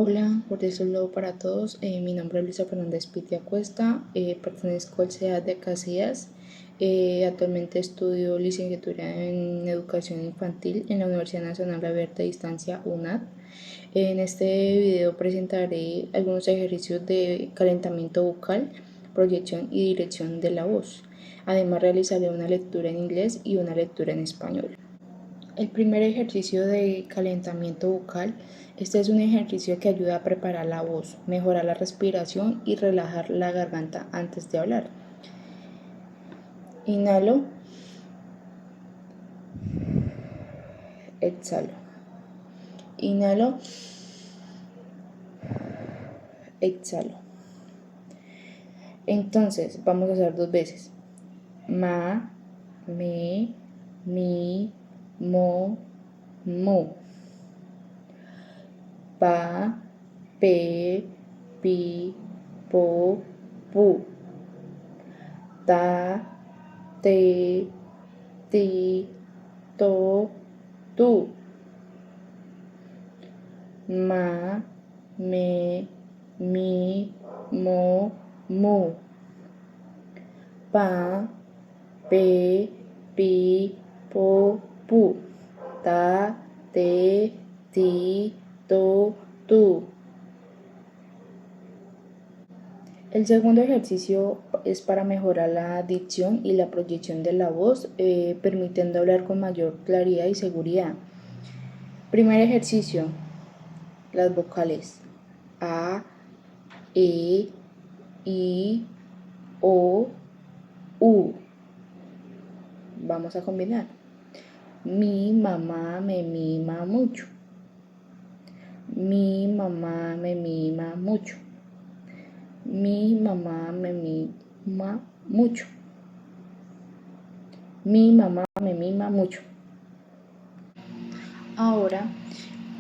Hola, cordial saludo para todos. Mi nombre es Luisa Fernández Pitia Cuesta, pertenezco al CEA de Casillas. Actualmente estudio licenciatura en Educación Infantil en la Universidad Nacional Abierta a Distancia UNAD. En este video presentaré algunos ejercicios de calentamiento vocal, proyección y dirección de la voz. Además realizaré una lectura en inglés y una lectura en español. El primer ejercicio de calentamiento vocal, este es un ejercicio que ayuda a preparar la voz, mejorar la respiración y relajar la garganta antes de hablar. Inhalo, exhalo. Inhalo, exhalo. Entonces, vamos a hacer 2 veces. Ma, me, mi, mo, mu. Pa, pe, pi, po, pu. Ta, te, ti, to, tu. Ma, me, mi, mo, mu. Pa, pe, pi, po, pu. Ta, te, ti, to, tu. El segundo ejercicio es para mejorar la dicción y la proyección de la voz, permitiendo hablar con mayor claridad y seguridad. Primer ejercicio, las vocales A, E, I, O, U. Vamos a combinar. Mi mamá me mima mucho. Mi mamá me mima mucho. Mi mamá me mima mucho. Mi mamá me mima mucho. Ahora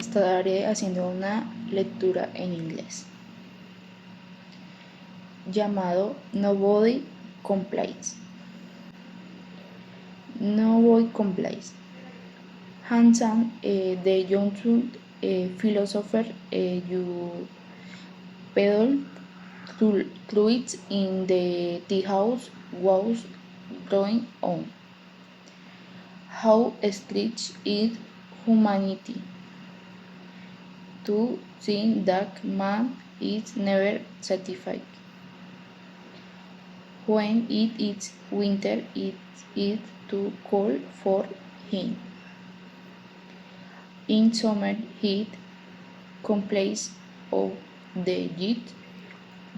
estaré haciendo una lectura en inglés llamado Nobody Complains. Nobody Complains. Hansan, the Johnson philosopher, you pedal fluids in the tea house was going on. How stretched is humanity? To think that man is never satisfied. When it is winter, it is too cold for him. In summer, he complains of the heat.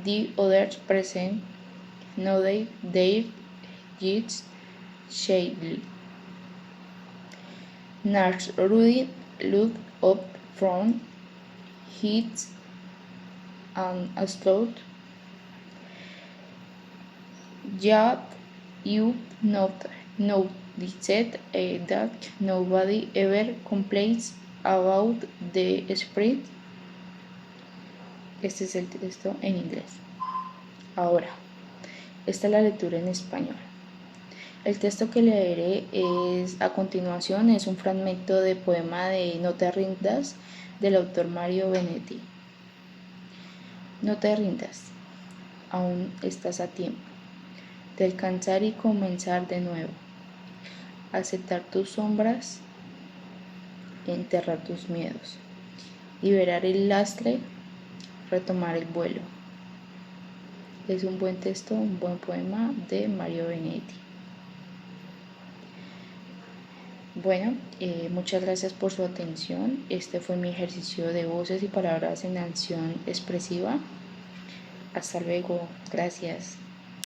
The others present noted their heats shadily. Nurse Rudy looked up from his and asked, "Yet you not noticed that nobody ever complains about the spread?" Este es el texto en inglés. Ahora, esta es la lectura en español. El texto que leeré a continuación es un fragmento de poema de No te rindas del autor Mario Benedetti. No te rindas, aún estás a tiempo de alcanzar y comenzar de nuevo, aceptar tus sombras, enterrar tus miedos, liberar el lastre, retomar el vuelo. Es un buen texto, un buen poema de Mario Benedetti. Bueno, muchas gracias por su atención. Este fue mi ejercicio de voces y palabras en acción expresiva. Hasta luego. Gracias.